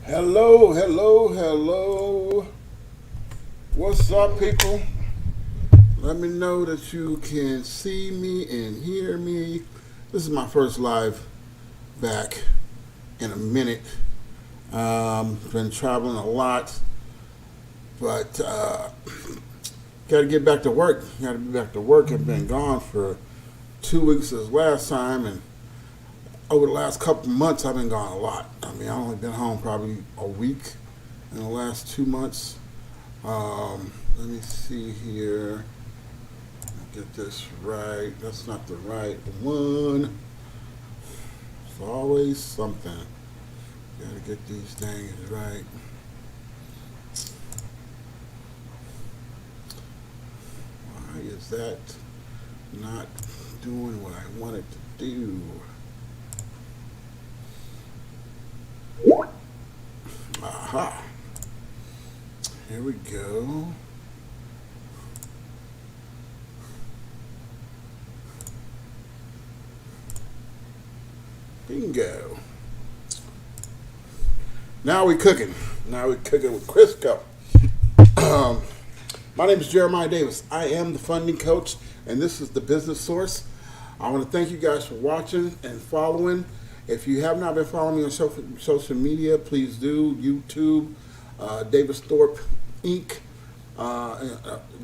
Hello, hello, hello. What's up, people? Let me know that you can see me and hear me. This is my first live back in a minute. Been traveling a lot, but got to get back to work. Got to be back to work. I've been gone for 2 weeks this last time, and over the last couple months, I've been gone a lot. I mean, I've only been home probably a week in the last 2 months. Let me see here. Get this right. That's not the right one. It's always something. Gotta get these things right. Why is that not doing what I want it to do? Aha. Here we go. Bingo. Now we cooking. Now we cooking with Crisco. My name is Jeremiah Davis. I am the funding coach, and this is the Business Source. I want to thank you guys for watching and following. If you have not been following me on social media, please do. YouTube, Davis Thorpe Inc.,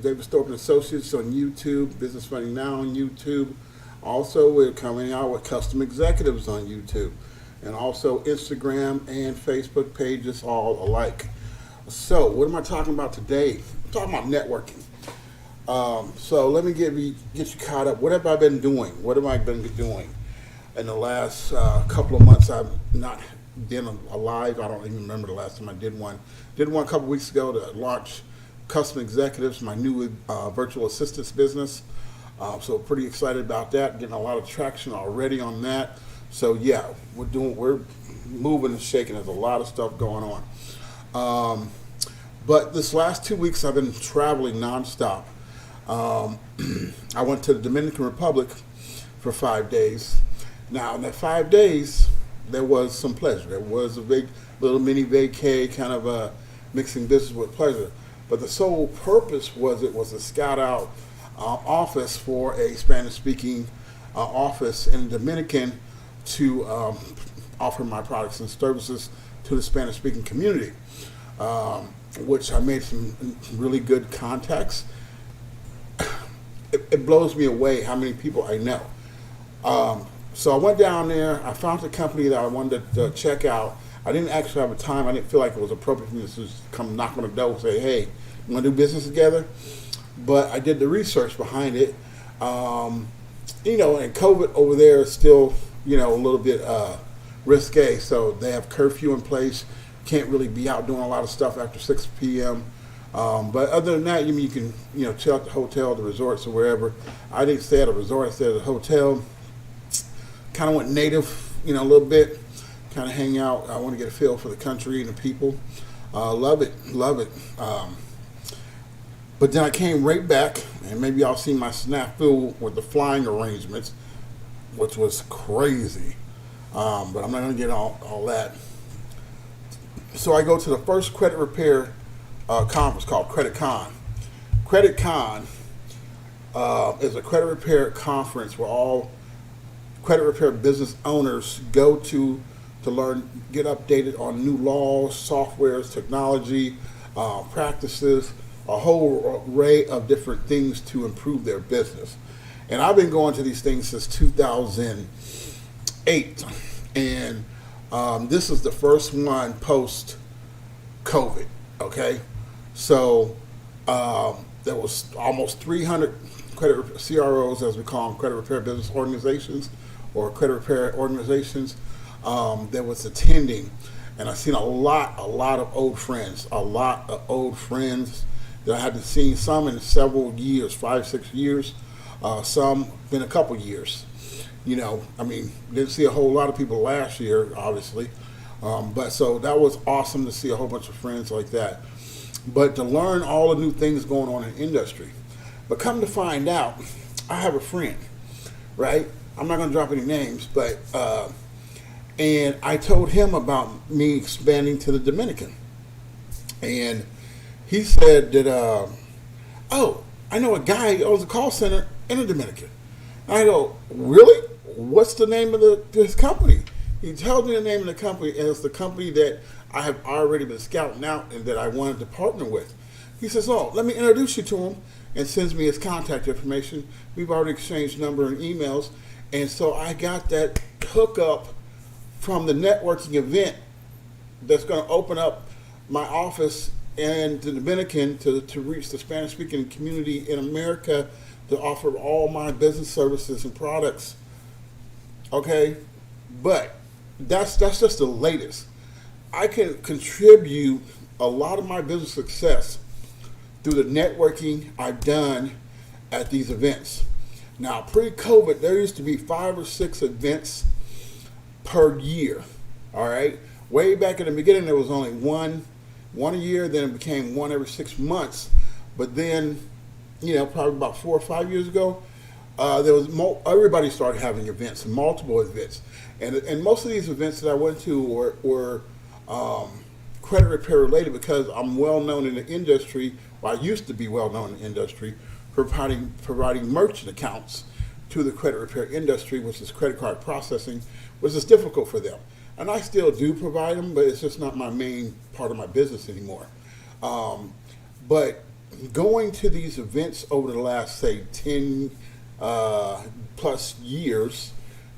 Davis Thorpe and Associates on YouTube, Business Funding Now on YouTube. Also, we're coming out with Custom Executives on YouTube, and also Instagram and Facebook pages all alike. So, what am I talking about today? I'm talking about networking. So let me get you caught up. What have I been doing? What have I been doing in the last couple of months? I've not been alive. I don't even remember the last time I did one. Did one a couple weeks ago to launch Custom Executives, my new virtual assistance business. So pretty excited about that. Getting a lot of traction already on that. So yeah, we're moving and shaking. There's a lot of stuff going on. But this last 2 weeks, I've been traveling nonstop. I went to the Dominican Republic for 5 days. Now, in that 5 days, there was some pleasure. There was a big little mini vacay, kind of mixing business with pleasure. But the sole purpose was it was a scout out office for a Spanish-speaking office in the Dominican to offer my products and services to the Spanish-speaking community, which I made some really good contacts. It blows me away how many people I know. So I went down there. I found a company that I wanted to check out. I didn't actually have a time. I didn't feel like it was appropriate for me to just come knock on the door and say, hey, you want to do business together? But I did the research behind it. And COVID over there is still, a little bit risque. So they have curfew in place. Can't really be out doing a lot of stuff after 6 p.m. But other than that, you can, chill at the hotel, the resorts, or wherever. I didn't stay at a resort. I stayed at a hotel. Kind of went native, a little bit. Kind of hang out. I want to get a feel for the country and the people. Love it. But then I came right back, and maybe y'all seen my snafu with the flying arrangements, which was crazy. But I'm not going to get all that. So I go to the first credit repair conference called Credit Con. Credit Con is a credit repair conference where all credit repair business owners go to learn, get updated on new laws, softwares, technology, practices, a whole array of different things to improve their business. And I've been going to these things since 2008. And this is the first one post-COVID, okay? So there was almost 300 credit CROs, as we call them, credit repair business organizations or credit repair organizations that was attending. And I've seen a lot of old friends, that I hadn't seen, some in several years, 5-6 years, some been a couple years. Didn't see a whole lot of people last year, obviously. But so that was awesome to see a whole bunch of friends like that. But to learn all the new things going on in the industry. But come to find out, I have a friend, right? I'm not going to drop any names, but And I told him about me expanding to the Dominican. And he said that, oh, I know a guy who owns a call center in the Dominican. I go, really? What's the name of this company? He tells me the name of the company, and it's the company that I have already been scouting out and that I wanted to partner with. He says, oh, let me introduce you to him, and sends me his contact information. We've already exchanged number and emails. And so I got that hookup from the networking event that's going to open up my office in the Dominican to reach the Spanish-speaking community in America, to offer all my business services and products. Okay? But that's just the latest. I can contribute a lot of my business success through the networking I've done at these events. Now, pre-COVID, there used to be 5 or 6 events per year. All right? Way back in the beginning, there was only one a year, then it became one every 6 months. But then, probably about 4 or 5 years ago, everybody started having events, multiple events. And most of these events that I went to were credit repair related, because I'm well known in the industry. Well, I used to be well known in the industry, providing merchant accounts to the credit repair industry, which is credit card processing, which is difficult for them. And I still do provide them, but it's just not my main part of my business anymore. But going to these events over the last, say, 10 plus years,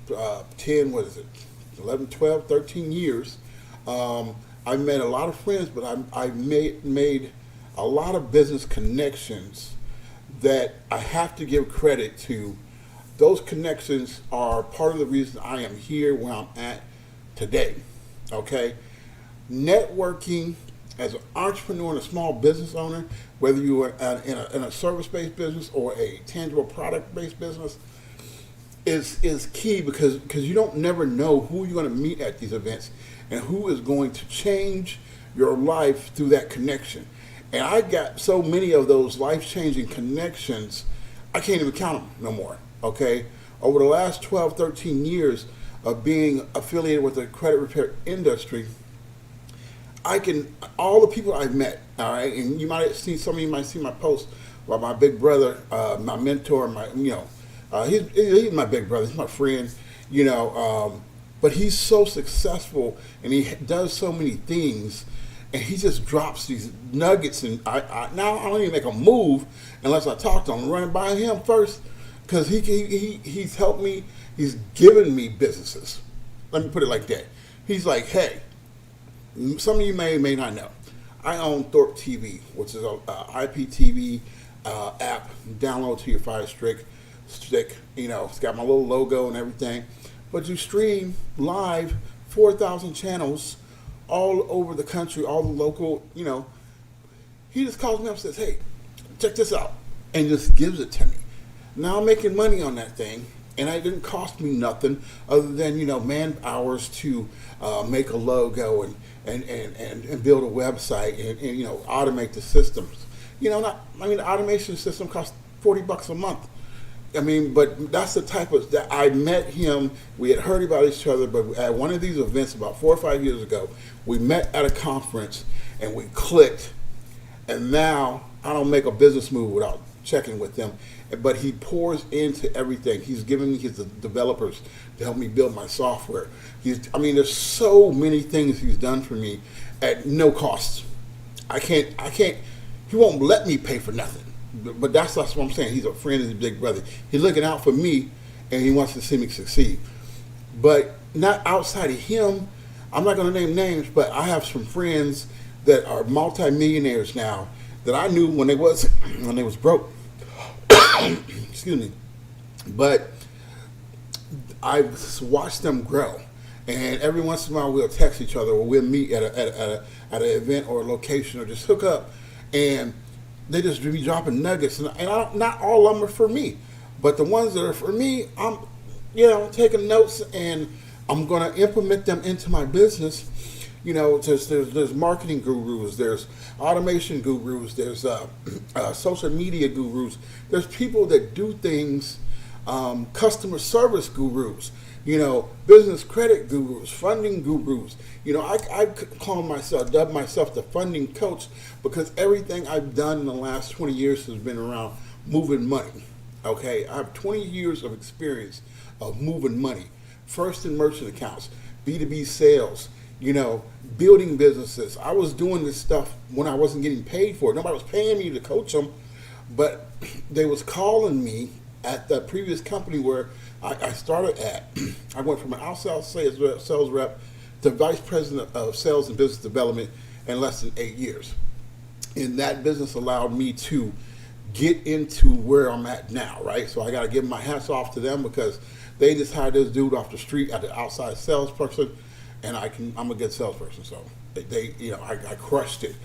11, 12, 13 years, I've made a lot of friends, but I've made a lot of business connections that I have to give credit to. Those connections are part of the reason I am here where I'm at today. Okay? Networking as an entrepreneur and a small business owner, whether you are in a service-based business or a tangible product-based business, is key, because you don't never know who you're going to meet at these events and who is going to change your life through that connection. And I got so many of those life-changing connections, I can't even count them no more, okay? Over the last 12, 13 years of being affiliated with the credit repair industry, all the people I've met, all right, and some of you might see my post about my big brother, my mentor, he's my big brother, he's my friend, but he's so successful and he does so many things, and he just drops these nuggets, and now I don't even make a move unless I talk to him, run by him first, because he's helped me, he's given me businesses. Let me put it like that. He's like, hey, some of you may or may not know, I own Thorpe TV, which is a IPTV app. Download to your Fire Stick. It's got my little logo and everything. But you stream live 4,000 channels all over the country, all the local, He just calls me up and says, hey, check this out, and just gives it to me. Now I'm making money on that thing, and it didn't cost me nothing other than, man hours to make a logo and build a website and automate the systems. The automation system costs $40 a month. But that's the type of that I met him. We had heard about each other, but at one of these events about 4 or 5 years ago, we met at a conference and we clicked. And now I don't make a business move without checking with them. But he pours into everything. He's giving me his developers to help me build my software. There's so many things he's done for me at no cost. I can't. He won't let me pay for nothing. But that's what I'm saying. He's a friend, he's a big brother. He's looking out for me, and he wants to see me succeed. But not outside of him. I'm not going to name names, but I have some friends that are multimillionaires now that I knew when they was broke. Excuse me. But I've watched them grow, and every once in a while we'll text each other, or we'll meet at an event or a location, or just hook up, and they just be dropping nuggets, and not all of them are for me, but the ones that are for me, I'm taking notes, and I'm going to implement them into my business. There's marketing gurus, there's automation gurus, there's social media gurus, there's people that do things, customer service gurus, business credit gurus, funding gurus. I call myself, dub myself the funding coach because everything I've done in the last 20 years has been around moving money. Okay, I have 20 years of experience of moving money. First in merchant accounts, B2B sales, building businesses. I was doing this stuff when I wasn't getting paid for it. Nobody was paying me to coach them, but they was calling me at the previous company where I started at. I went from an outside sales rep to vice president of sales and business development in less than 8 years. And that business allowed me to get into where I'm at now, right? So I got to give my hats off to them because they just hired this dude off the street at the outside salesperson, and I'm a good salesperson, so I crushed it.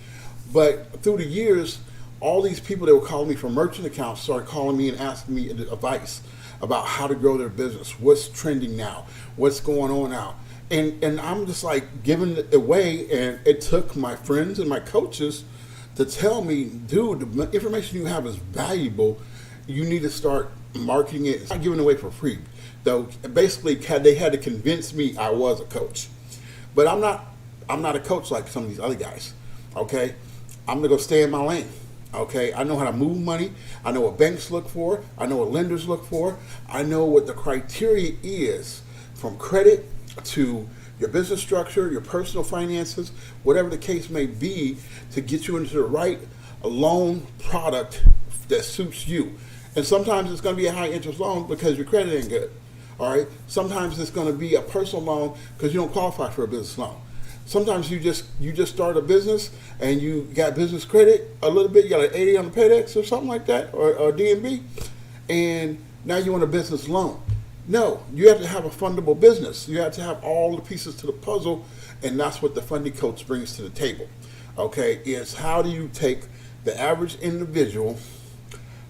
But through the years, all these people that were calling me from merchant accounts started calling me and asking me advice about how to grow their business, what's trending now, what's going on now. And I'm just like giving it away, and it took my friends and my coaches to tell me, dude, the information you have is valuable. You need to start marketing it. It's not giving it away for free. Though basically they had to convince me I was a coach. But I'm not a coach like some of these other guys. Okay? I'm gonna go stay in my lane. Okay, I know how to move money. I know what banks look for. I know what lenders look for. I know what the criteria is from credit to your business structure, your personal finances, whatever the case may be, to get you into the right loan product that suits you. And sometimes it's going to be a high interest loan because your credit ain't good. All right. Sometimes it's going to be a personal loan because you don't qualify for a business loan. Sometimes you just start a business and you got business credit a little bit. You got an 80 on the PEDEX or something like that, or DMB, and now you want a business loan. No, you have to have a fundable business. You have to have all the pieces to the puzzle, and that's what the funding coach brings to the table. Okay, is how do you take the average individual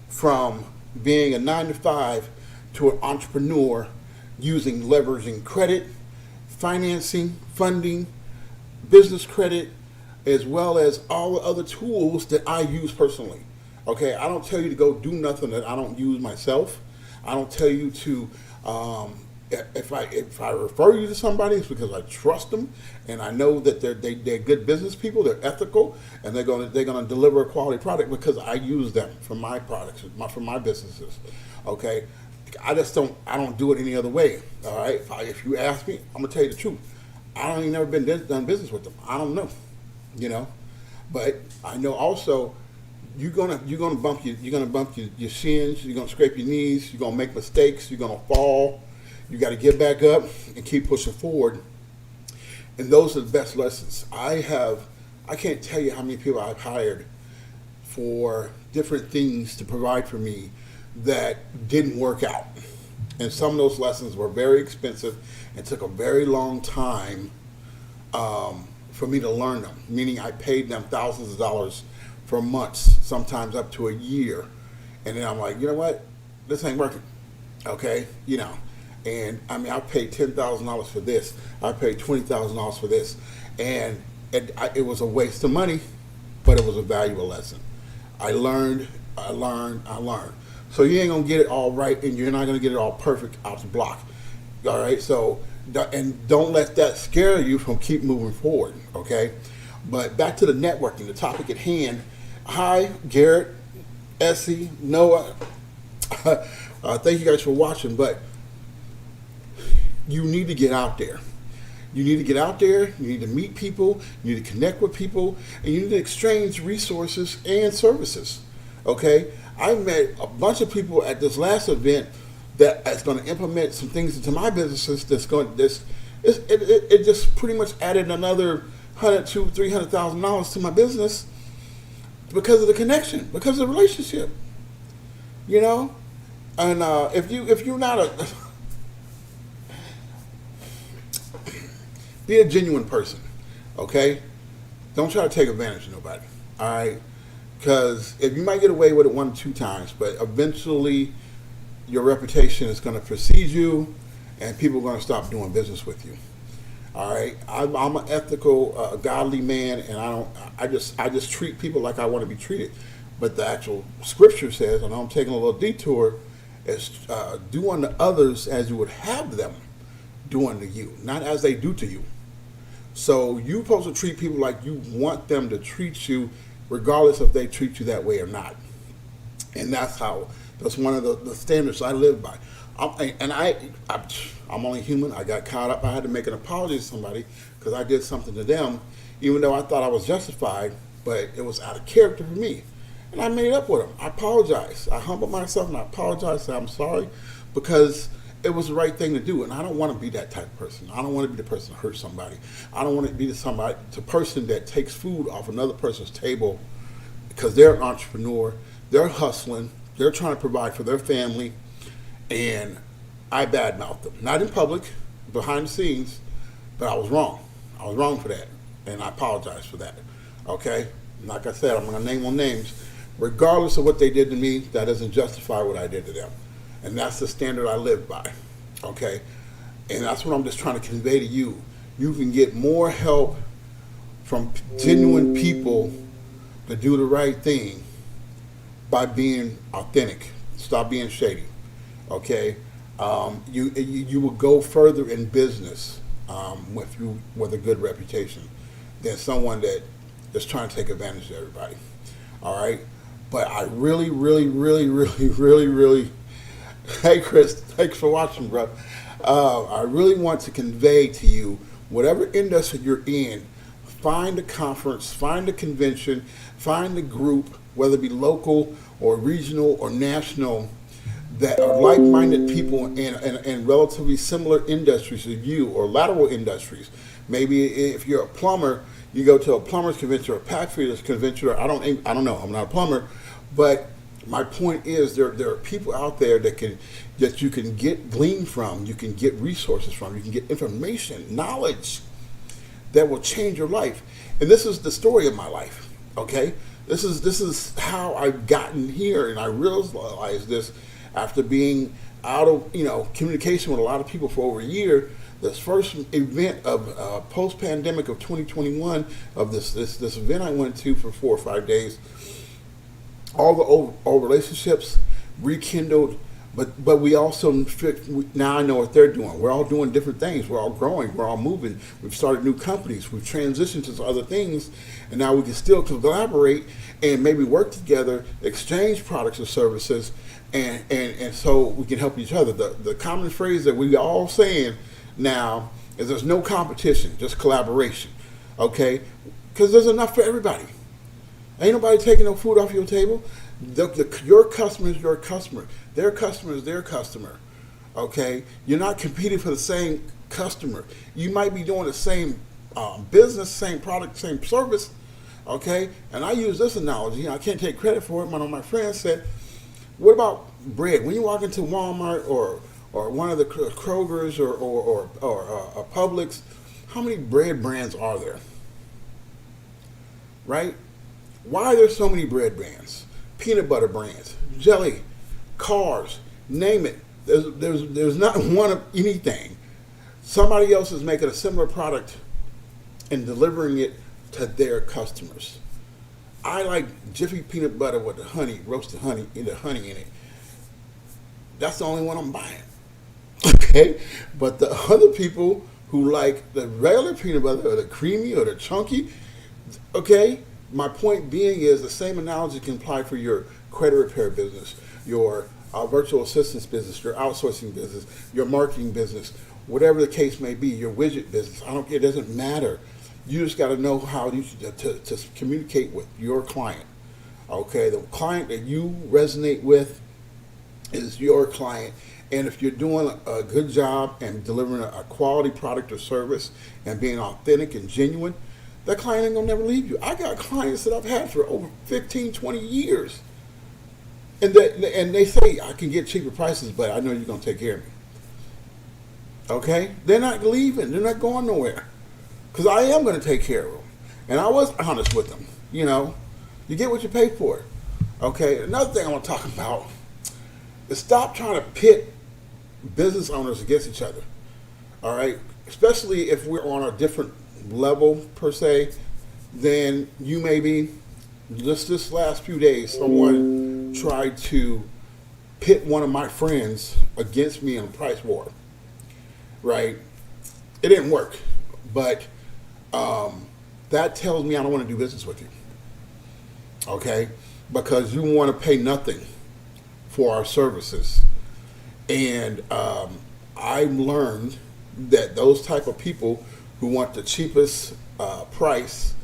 from being a 9-to-5 to an entrepreneur using leveraging credit, financing, funding, business credit, as well as all the other tools that I use personally. Okay, I don't tell you to go do nothing that I don't use myself. I don't tell you to, if I refer you to somebody, it's because I trust them and I know that they're good business people, they're ethical, and they're gonna deliver a quality product because I use them for my products, for my businesses. Okay, I don't do it any other way. All right, if you ask me, I'm gonna tell you the truth. I don't even never done business with them. I don't know, but I know also you're gonna bump your shins, you're gonna scrape your knees, you're gonna make mistakes, you're gonna fall. You got to get back up and keep pushing forward. And those are the best lessons. I can't tell you how many people I've hired for different things to provide for me that didn't work out. And some of those lessons were very expensive and took a very long time for me to learn them, meaning I paid them thousands of dollars for months, sometimes up to a year. And then I'm like, you know what? This ain't working. Okay? And I paid $10,000 for this. I paid $20,000 for this. And it was a waste of money, but it was a valuable lesson. I learned. So you ain't going to get it all right, and you're not going to get it all perfect out the block. All right? So, and don't let that scare you from keep moving forward, okay? But back to the networking, the topic at hand. Hi, Garrett, Essie, Noah. Thank you guys for watching, but you need to get out there. You need to get out there, you need to meet people, you need to connect with people, and you need to exchange resources and services, okay? I met a bunch of people at this last event that's going to implement some things into my businesses it just pretty much added another $100,000 to $300,000 to my business because of the connection, because of the relationship, And if you're not be a genuine person, okay? Don't try to take advantage of nobody, all right? Because if you might get away with it 1 or 2 times, but eventually your reputation is going to precede you, and people are going to stop doing business with you. All right, I'm an ethical, godly man, and I just treat people like I want to be treated. But the actual scripture says, and I'm taking a little detour, is do unto others as you would have them doing to you, not as they do to you. So you're supposed to treat people like you want them to treat you, regardless if they treat you that way or not. And that's one of the standards I live by. I'm only human. I got caught up. I had to make an apology to somebody because I did something to them, even though I thought I was justified, but it was out of character for me. And I made up with them. I apologized. I humbled myself and I apologized. Said I'm sorry because it was the right thing to do. And I don't want to be that type of person. I don't want to be the person that hurts somebody. I don't want to be the person that takes food off another person's table because they're an entrepreneur. They're hustling. They're trying to provide for their family. And I badmouthed them. Not in public, behind the scenes, but I was wrong. I was wrong for that. And I apologize for that. Okay? Like I said, I'm going to name on names. Regardless of what they did to me, that doesn't justify what I did to them. And that's the standard I live by. Okay? And that's what I'm just trying to convey to you. You can get more help from genuine people to do the right thing by being authentic. Stop being shady. Okay? You will go further in business with a good reputation than someone that is trying to take advantage of everybody. All right? But I really, hey Chris, thanks for watching, bro. I really want to convey to you, whatever industry you're in, find a conference, find a convention, find a group, whether it be local or regional or national, that are like-minded people in relatively similar industries to you or lateral industries. Maybe if you're a plumber, you go to a plumber's convention or a pipe fitter's convention. Or I don't know. I'm not a plumber, but my point is there are people out there that you can glean from, you can get resources from, you can get information, knowledge that will change your life. And this is the story of my life. Okay, this is how I've gotten here, and I realized this after being out of communication with a lot of people for over a year. This first event of post-pandemic of 2021 of this event I went to for 4 or 5 days, all the old relationships rekindled, but we also now I know what they're doing. We're all doing different things. We're all growing. We're all moving. We've started new companies. We've transitioned to other things, and now we can still collaborate and maybe work together, exchange products or services, and so we can help each other. The common phrase that we all saying now is there's no competition, just collaboration. Okay, because there's enough for everybody. Ain't nobody taking no food off your table. Your customer is your customer. Their customer is their customer. Okay? You're not competing for the same customer. You might be doing the same business, same product, same service. Okay? And I use this analogy. I can't take credit for it. One of my friends said, what about bread? When you walk into Walmart or one of the Krogers or Publix, how many bread brands are there? Right? Why are there so many bread brands? Peanut butter brands, jelly, cars, name it. There's not one of anything. Somebody else is making a similar product and delivering it to their customers. I like Jiffy peanut butter with the honey, roasted honey, the honey in it. That's the only one I'm buying. Okay? But the other people who like the regular peanut butter or the creamy or the chunky, okay? My point being is the same analogy can apply for your credit repair business, your virtual assistance business, your outsourcing business, your marketing business, whatever the case may be, your widget business. It doesn't matter. You just got to know how to communicate with your client. Okay, the client that you resonate with is your client. And if you're doing a good job and delivering a quality product or service and being authentic and genuine, that client ain't gonna never leave you. I got clients that I've had for over 15, 20 years. And they say, I can get cheaper prices, but I know you're gonna take care of me. Okay? They're not leaving. They're not going nowhere. Because I am gonna take care of them. And I was honest with them. You get what you pay for. Okay? Another thing I want to talk about is stop trying to pit business owners against each other. All right? Especially if we're on a different level per se, then you may be. Just this last few days, someone tried to pit one of my friends against me in a price war, right? It didn't work, but that tells me I don't want to do business with you. Okay, because you want to pay nothing for our services, and I learned that those type of people who want the cheapest price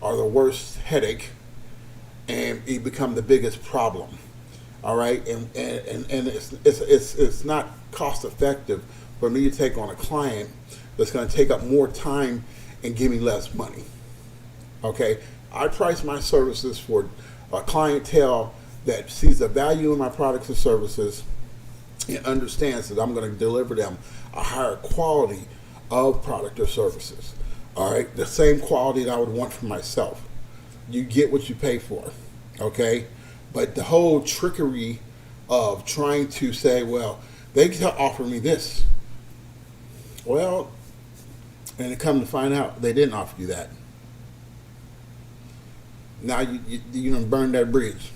are the worst headache, and it become the biggest problem. All right, and it's not cost effective for me to take on a client that's going to take up more time and give me less money. Okay, I price my services for a clientele that sees the value in my products and services and understands that I'm going to deliver them a higher quality of product or services. All right, the same quality that I would want for myself. You get what you pay for. Okay, but the whole trickery of trying to say, well, they can offer me this. Well, and it come to find out they didn't offer you that. Now you done burned that bridge.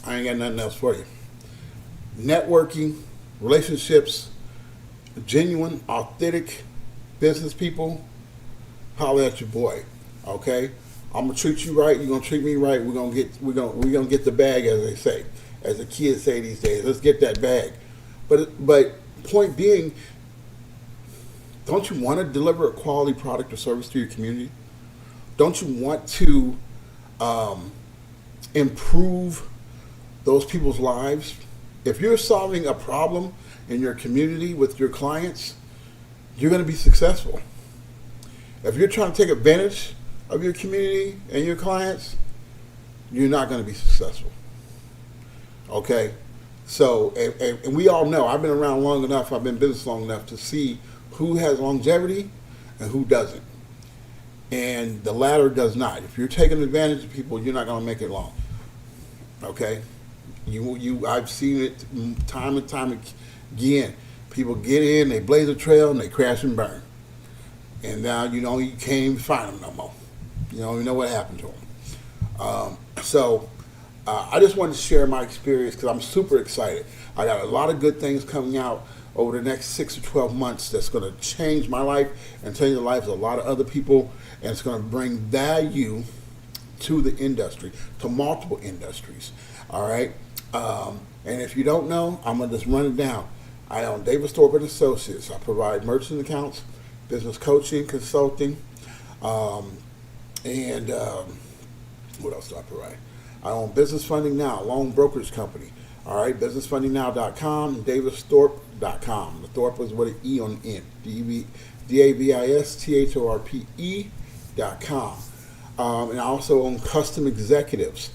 I ain't got nothing else for you. Networking, relationships, genuine, authentic business people, holler at your boy. Okay? I'm gonna treat you right. You're gonna treat me right. We're gonna get the bag, as they say, as the kids say these days. Let's get that bag. But point being, don't you want to deliver a quality product or service to your community? Don't you want to improve those people's lives? If you're solving a problem in your community with your clients, you're going to be successful. If you're trying to take advantage of your community and your clients, you're not going to be successful. Okay? So, and we all know, I've been around long enough, I've been in business long enough to see who has longevity and who doesn't. And the latter does not. If you're taking advantage of people, you're not going to make it long. Okay? I've seen it time and time again. People get in, they blaze a trail, and they crash and burn. And now, you can't even find them no more. You don't even know what happened to them. I just wanted to share my experience because I'm super excited. I got a lot of good things coming out over the next 6 to 12 months that's going to change my life and change the lives of a lot of other people, and it's going to bring value to the industry, to multiple industries. All right? And if you don't know, I'm going to just run it down. I own Davis Thorpe and Associates. I provide merchant accounts, business coaching, consulting, and what else do I provide? I own Business Funding Now, a loan brokerage company. All right, businessfundingnow.com, davisthorpe.com. The Thorpe is with an E on the end. DAVISTHORPE.com. And I also own Custom Executives.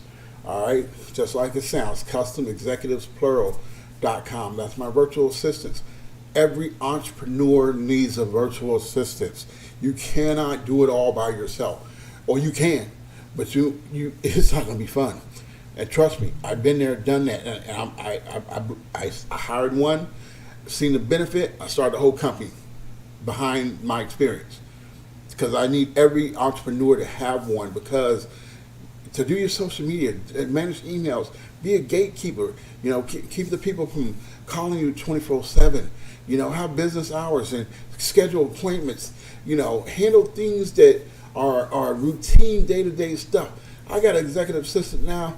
All right, just like it sounds, Custom Executives, plural.com. That's my virtual assistants. Every entrepreneur needs a virtual assistant. You cannot do it all by yourself. Or you can, but it's not going to be fun. And trust me, I've been there, done that. And I hired one, seen the benefit. I started a whole company behind my experience because I need every entrepreneur to have one, because to do your social media, manage emails, be a gatekeeper. Keep the people from calling you 24/7. Have business hours and schedule appointments. Handle things that are routine day-to-day stuff. I got an executive assistant now.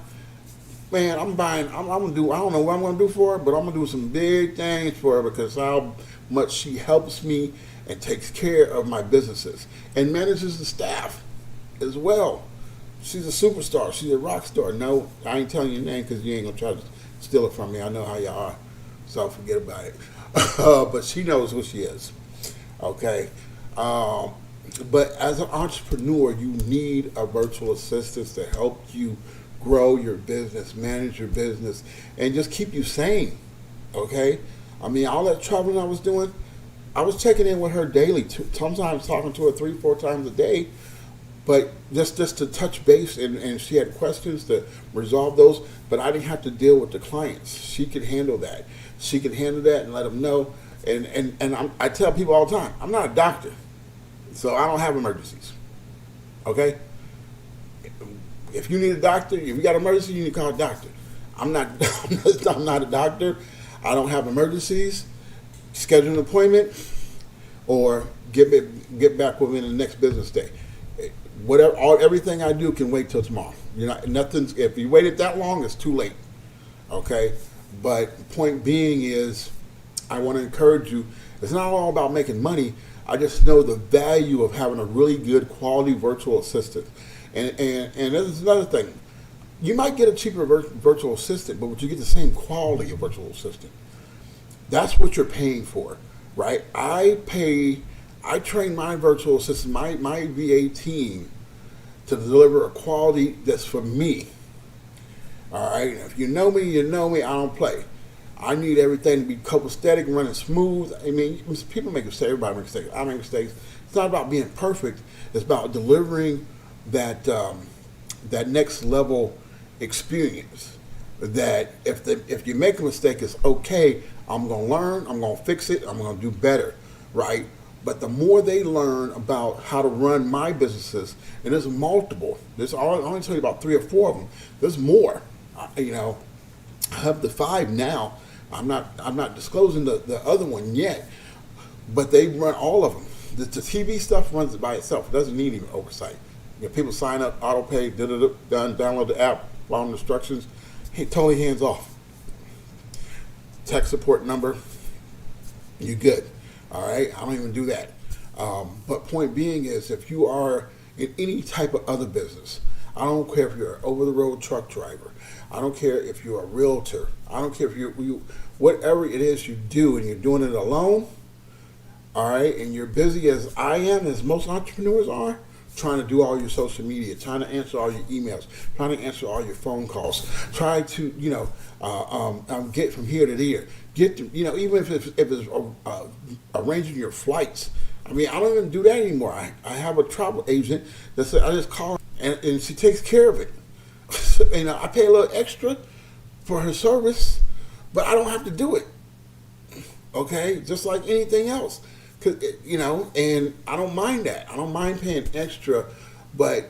Man, I'm gonna do, I don't know what I'm gonna do for her, but I'm gonna do some big things for her because how much she helps me and takes care of my businesses and manages the staff as well. She's a superstar. She's a rock star. No, I ain't telling you your name because you ain't gonna try to steal it from me. I know how you are, so forget about it. But she knows who she is. Okay. But as an entrepreneur, you need a virtual assistant to help you grow your business, manage your business, and just keep you sane. Okay? I mean, all that traveling I was doing, I was checking in with her daily, sometimes talking to her 3-4 times a day, but just to touch base, and she had questions to resolve those, but I didn't have to deal with the clients. She could handle that. She could handle that and let them know. And I tell people all the time, I'm not a doctor, so I don't have emergencies. Okay? If you need a doctor, if you got an emergency, you need to call a doctor. I'm not a doctor. I don't have emergencies. Schedule an appointment. or get back within the next business day. Everything I do can wait till tomorrow. Nothing's. If you waited that long, it's too late. Okay, but point being is, I want to encourage you. It's not all about making money. I just know the value of having a really good quality virtual assistant. And there's another thing. You might get a cheaper virtual assistant, but you get the same quality of virtual assistant. That's what you're paying for, right? I train my virtual assistant, my VA team, to deliver a quality that's for me. All right. If you know me, you know me. I don't play. I need everything to be copacetic, running smooth. I mean, people make mistakes. Everybody makes mistakes. I make mistakes. It's not about being perfect. It's about delivering that that next level experience. That if you make a mistake, it's okay. I'm gonna learn. I'm gonna fix it. I'm gonna do better, right? But the more they learn about how to run my businesses, and there's multiple. I only tell you about 3 or 4 of them. There's more. I have the 5 now. I'm not disclosing the other one yet, but they run all of them. The TV stuff runs by itself. It doesn't need even oversight. People sign up, auto pay, done, download the app, follow the instructions, totally hands off. Tech support number, you good. All right, I don't even do that. But point being is, if you are in any type of other business, I don't care if you're an over-the-road truck driver. I don't care if you're a realtor. I don't care if you whatever it is you do and you're doing it alone, all right, and you're busy as I am, as most entrepreneurs are, trying to do all your social media, trying to answer all your emails, trying to answer all your phone calls, try to, get from here to there. Even if it's arranging your flights. I mean, I don't even do that anymore. I have a travel agent that said I just call her and she takes care of it. I pay a little extra for her service, but I don't have to do it. Okay, just like anything else, and I don't mind that. I don't mind paying extra, but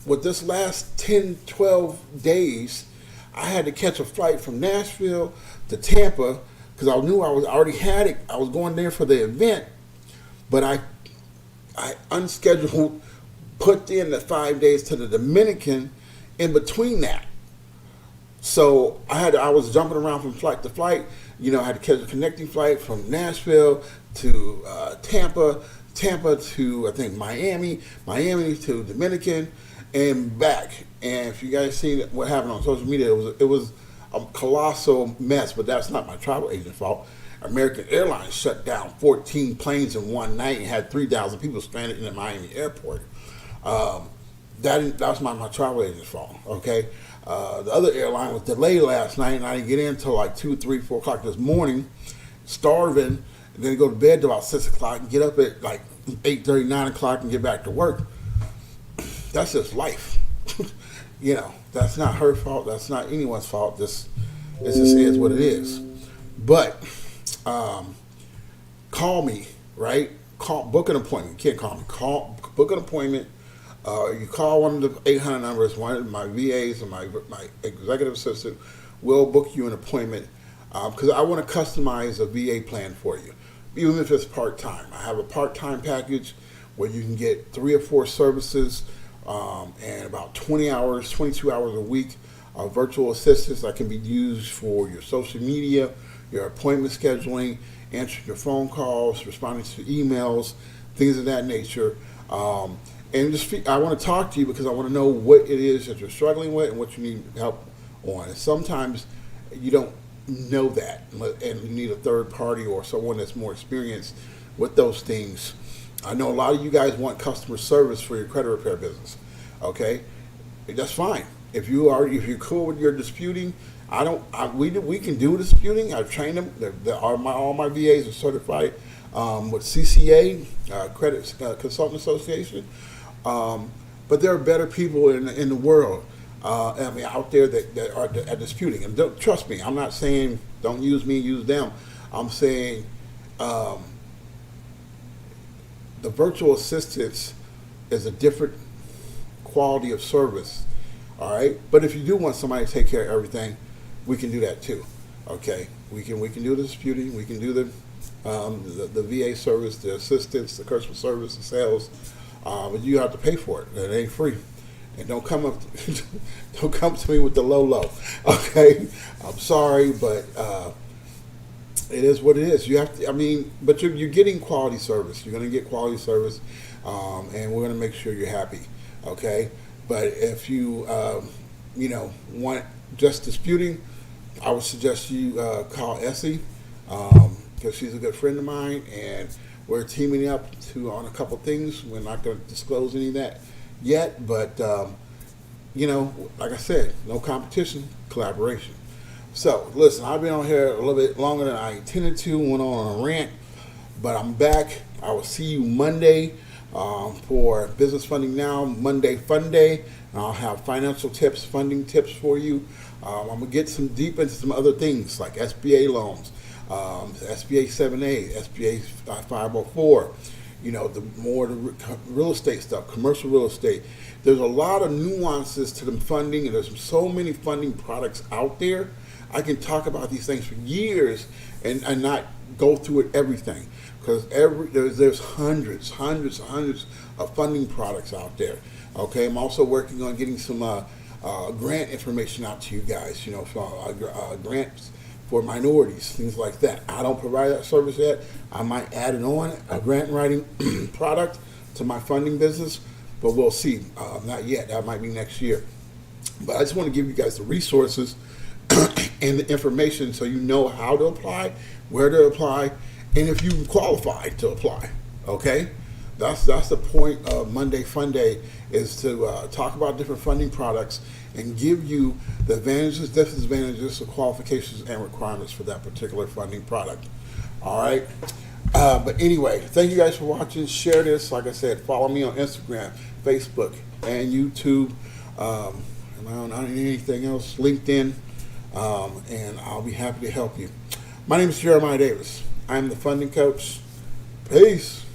with this last 10, 12 days, I had to catch a flight from Nashville to Tampa because I knew I already had it. I was going there for the event, but I unscheduled, put in the 5 days to the Dominican in between that. So I was jumping around from flight to flight. I had to catch a connecting flight from Nashville to Tampa to, I think, Miami to Dominican, and back. And if you guys seen what happened on social media, it was a colossal mess, but that's not my travel agent's fault. American Airlines shut down 14 planes in one night and had 3,000 people stranded in the Miami airport. That's not my travel agent's fault, okay? The other airline was delayed last night, and I didn't get in until like 2, 3, 4 o'clock this morning, starving, and then go to bed till about 6 o'clock and get up at like 8:30, 9 o'clock and get back to work. That's just life. That's not her fault. That's not anyone's fault. It just is what it is. But call me, right? Book an appointment. You can't call me. Book an appointment. You call one of the 800 numbers, one of my VAs or my executive assistant will book you an appointment because I want to customize a VA plan for you, even if it's part-time. I have a part-time package where you can get 3 or 4 services and about 20 hours, 22 hours a week of virtual assistance that can be used for your social media, your appointment scheduling, answering your phone calls, responding to emails, things of that nature. And I want to talk to you because I want to know what it is that you're struggling with and what you need help on. And sometimes you don't know that, and you need a third party or someone that's more experienced with those things. I know a lot of you guys want customer service for your credit repair business. Okay, that's fine. If you're cool with your disputing, we can do disputing. I've trained them. All my VAs are certified with CCA, Credit Consultant Association. But there are better people in the world, out there that are disputing. And trust me, I'm not saying don't use me, use them. I'm saying the virtual assistance is a different quality of service. All right, but if you do want somebody to take care of everything, we can do that too. Okay, we can do the disputing, we can do the VA service, the assistance, the customer service, the sales, but you have to pay for it. It ain't free. And don't come up, don't come to me with the low. Okay, I'm sorry, but it is what it is. You have to. I mean, but you're getting quality service. You're going to get quality service, and we're going to make sure you're happy. Okay, but if you want just disputing, I would suggest you call Essie because she's a good friend of mine, and we're teaming up on a couple things. We're not going to disclose any of that yet, but like I said, no competition, collaboration. So listen, I've been on here a little bit longer than I intended to. Went on a rant, but I'm back. I will see you Monday for Business Funding Now, Monday Fun Day. I'll have financial tips, funding tips for you. I'm going to get some deep into some other things like SBA loans, SBA 7A, SBA 504, the real estate stuff, commercial real estate. There's a lot of nuances to the funding, and there's so many funding products out there. I can talk about these things for years and not go through it everything, because there's hundreds of funding products out there. Okay, I'm also working on getting some grant information out to you guys. Grants for minorities, things like that. I don't provide that service yet. I might add it on, a grant writing product to my funding business, but we'll see. Not yet. That might be next year. But I just want to give you guys the resources and the information so you know how to apply, where to apply, and if you qualify to apply. Okay? That's the point of Monday Fun Day, is to talk about different funding products and give you the advantages, disadvantages, the qualifications, and requirements for that particular funding product. All right? But anyway, thank you guys for watching. Share this. Like I said, follow me on Instagram, Facebook, and YouTube. Am I on anything else? LinkedIn. And I'll be happy to help you. My name is Jeremiah Davis. I'm the funding coach. Peace.